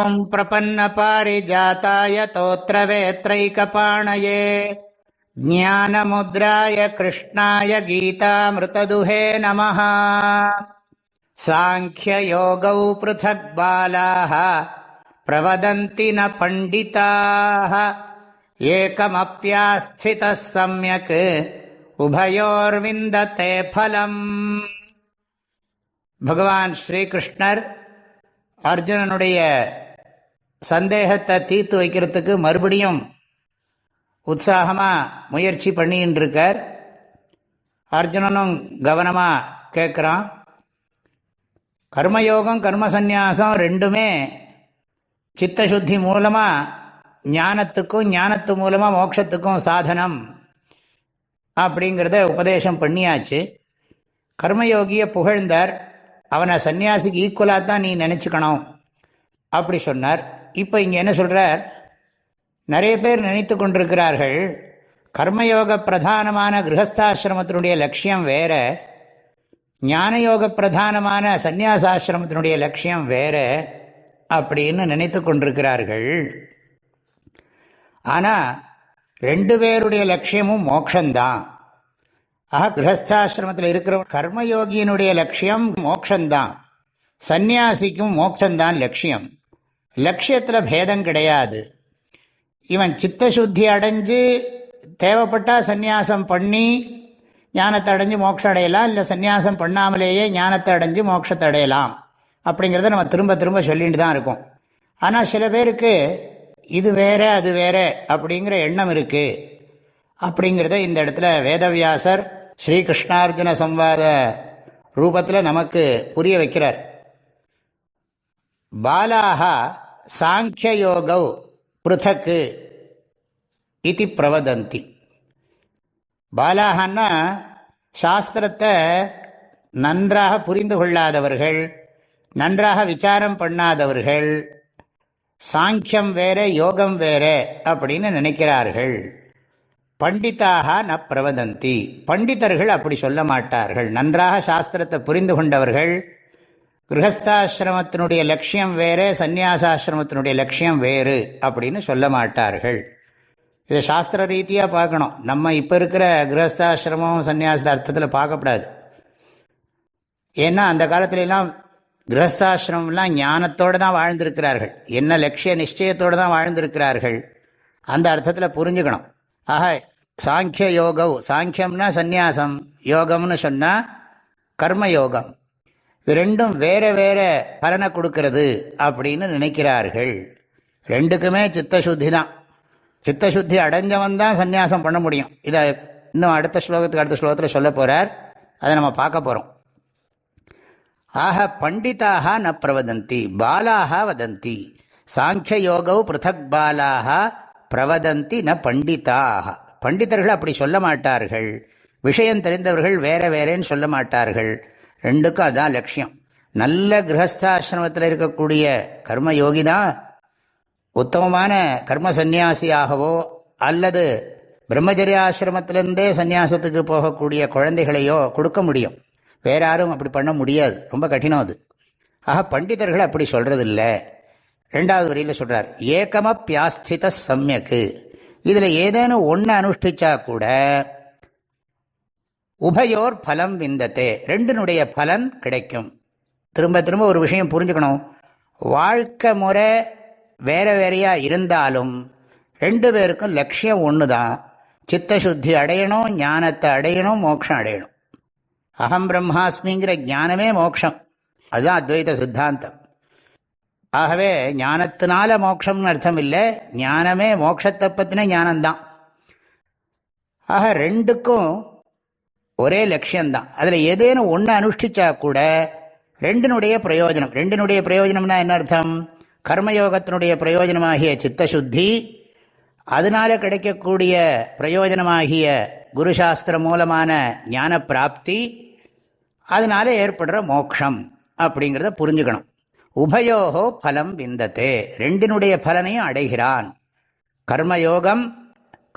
ஓம் பிரபன்ன பாரிஜாதாய தோத்ரவேத்ரைகபாணயே ஞானமுத்ராய கிருஷ்ணாய கீதாமிருததுஹே நமः. சாங்க்யயோகௌ ப்ருதக் பாலாः பிரவதந்தி ந பண்டிதாः ஏகமப்யாஸ்திதः சம்யக் உபயோர்விந்ததே பலம். பகவான் ஸ்ரீகிருஷ்ணர் அர்ஜுனனுடைய சந்தேகத்தை தீர்த்து வைக்கிறதுக்கு மறுபடியும் உற்சாகமாக முயற்சி பண்ணின்னு இருக்கார். அர்ஜுனனும் கவனமாக கேட்குறான். கர்மயோகம் கர்மசந்நியாசம் ரெண்டுமே சித்தசுத்தி மூலமாக ஞானத்துக்கும் ஞானத்து மூலமாக மோட்சத்துக்கும் சாதனம் அப்படிங்கிறத உபதேசம் பண்ணியாச்சு. கர்மயோகியை புகழ்ந்தார். அவனை சன்னியாசிக்கு ஈக்குவலாக தான் நீ நினச்சிக்கணும் அப்படி சொன்னார். இப்போ இங்கே என்ன சொல்கிறார், நிறைய பேர் நினைத்து கொண்டிருக்கிறார்கள் கர்மயோக பிரதானமான கிரகஸ்தாசிரமத்தினுடைய லட்சியம் வேற, ஞானயோக பிரதானமான சந்நியாசாசிரமத்தினுடைய லட்சியம் வேற அப்படின்னு நினைத்து கொண்டிருக்கிறார்கள். ஆனால் ரெண்டு பேருடைய லட்சியமும் மோட்சம்தான். ஆக கிரகஸ்தாசிரமத்தில் இருக்கிற கர்மயோகியினுடைய லட்சியம் மோட்சம்தான், சந்நியாசிக்கும் மோட்சம்தான் லட்சியம். லட்சியத்தில் பேதம் கிடையாது. இவன் சித்தசுத்தி அடைஞ்சு தேவைப்பட்டால் சந்நியாசம் பண்ணி ஞானத்தை அடைஞ்சு மோட்சம் அடையலாம், இல்லை சந்நியாசம் பண்ணாமலேயே ஞானத்தை அடைஞ்சு மோட்சத்தை அடையலாம் அப்படிங்கிறத நம்ம திரும்ப திரும்ப சொல்லிட்டு தான் இருக்கோம். ஆனால் சில பேருக்கு இது வேற அது வேற அப்படிங்கிற எண்ணம் இருக்கு. அப்படிங்கிறத இந்த இடத்துல வேதவியாசர் ஸ்ரீகிருஷ்ணார்ஜுன சம்வாத ரூபத்தில் நமக்கு புரிய வைக்கிறார். பாலாக சாங்கியயோகௌ பிருதக் இதி பிரவதந்தி. பாலாகன்னா சாஸ்திரத்தை நன்றாக புரிந்து கொள்ளாதவர்கள், நன்றாக விசாரம் பண்ணாதவர்கள், சாங்கியம் வேற யோகம் வேற அப்படின்னு நினைக்கிறார்கள். பண்டிதாக ந பிரவதந்தி, பண்டிதர்கள் அப்படி சொல்ல மாட்டார்கள். நன்றாக சாஸ்திரத்தை புரிந்து கொண்டவர்கள் கிரகஸ்தாசிரமத்தினுடைய லட்சியம் வேறு, சந்நியாசாசிரமத்தினுடைய லட்சியம் வேறு அப்படின்னு சொல்ல மாட்டார்கள். இதை சாஸ்திர ரீதியாக பார்க்கணும். நம்ம இப்போ இருக்கிற கிரகஸ்தாசிரமம் சந்நியாச அர்த்தத்தில் பார்க்கக்கூடாது. ஏன்னா அந்த காலத்துலலாம் கிரகஸ்தாசிரமெல்லாம் ஞானத்தோடு தான் வாழ்ந்திருக்கிறார்கள், என்ன லட்சிய நிச்சயத்தோடு தான் வாழ்ந்திருக்கிறார்கள். அந்த அர்த்தத்தில் புரிஞ்சுக்கணும். ஆக சாங்கிய யோகம், சாங்கியம்னா சந்நியாசம், யோகம்னு சொன்னால் கர்மயோகம், இது ரெண்டும் வேற வேற பலனை கொடுக்கறது அப்படின்னு நினைக்கிறார்கள். ரெண்டுக்குமே சித்தசுத்தி தான். சித்தசுத்தி அடைஞ்சவன் தான் சந்நியாசம் பண்ண முடியும். இதை இன்னும் அடுத்த ஸ்லோகத்தில் சொல்ல போகிறார், அதை நம்ம பார்க்க போகிறோம். ஆக பண்டிதாக ந பிரவதந்தி பாலாக வதந்தி. சாங்கிய யோகௌ பிருதக் பாலாக பிரவதந்தி ந பண்டிதாக. பண்டிதர்கள் அப்படி சொல்ல மாட்டார்கள். விஷயம் தெரிந்தவர்கள் வேற வேறேன்னு சொல்ல மாட்டார்கள். ரெண்டுக்கும் அதான் லட்சியம். நல்ல கிரகஸ்தாசிரமத்தில் இருக்கக்கூடிய கர்மயோகி தான் உத்தமமான கர்ம சந்நியாசியாகவோ அல்லது பிரம்மச்சரியாசிரமத்திலிருந்தே சந்நியாசத்துக்கு போகக்கூடிய குழந்தைகளையோ கொடுக்க முடியும். வேற யாரும் அப்படி பண்ண முடியாது, ரொம்ப கடினம் அது. ஆக பண்டிதர்கள் அப்படி சொல்றதில்லை. ரெண்டாவது வரியில் சொல்றார், ஏகமப்யாஸ்தித சம்யக்கு. இதில் ஏதேனும் ஒன்று அனுஷ்டிச்சா கூட உபயோர் பலம் விந்தத்தே, ரெண்டினுடைய பலன் கிடைக்கும். திரும்ப திரும்ப ஒரு விஷயம் புரிஞ்சுக்கணும். வாழ்க்கை முறை வேற வேறையா இருந்தாலும் ரெண்டு பேருக்கும் லட்சியம் ஒன்று தான். சித்தசுத்தி அடையணும், ஞானத்தை அடையணும், மோட்சம் அடையணும். அகம் பிரம்மாஸ்மிங்கிற ஞானமே மோட்சம், அதுதான் அத்வைத சித்தாந்தம். ஆகவே ஞானத்தினால மோட்சம்னு அர்த்தம் இல்லை, ஞானமே மோட்சத்தை பற்றின ஞானம்தான். ஆக ரெண்டுக்கும் ஒரே லட்சியம்தான். அதில் ஏதேனும் ஒன்று அனுஷ்டிச்சா கூட ரெண்டினுடைய பிரயோஜனம். ரெண்டினுடைய பிரயோஜனம்னா என்ன அர்த்தம்? கர்மயோகத்தினுடைய பிரயோஜனமாகிய சித்தசுத்தி, அதனால கிடைக்கக்கூடிய பிரயோஜனமாகிய குருசாஸ்திரம் மூலமான ஞான பிராப்தி, அதனால ஏற்படுற மோட்சம் அப்படிங்கிறத புரிஞ்சுக்கணும். உபயோகோ பலம் விந்தத்தே, ரெண்டினுடைய பலனையும் அடைகிறான். கர்மயோகம்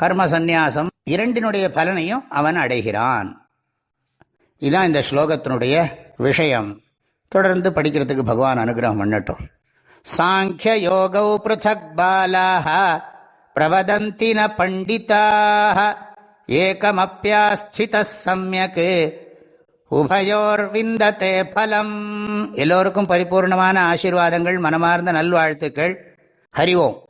கர்ம சந்நியாசம் இரண்டினுடைய பலனையும் அவன் அடைகிறான். இதுதான் இந்த ஸ்லோகத்தினுடைய விஷயம். தொடர்ந்து படிக்கிறதுக்கு பகவான் அனுகிரகம் பண்ணட்டும். சாங்கியயோகௌ ப்ருதக் பாலாः பிரவதந்தி ந பண்டிதாः ஏகமப்யாஸ்திதः சம்யக் உபயோர் விந்ததே பலம். எல்லோருக்கும் பரிபூர்ணமான ஆசீர்வாதங்கள், மனமார்ந்த நல்வாழ்த்துக்கள். ஹரி ஓம்.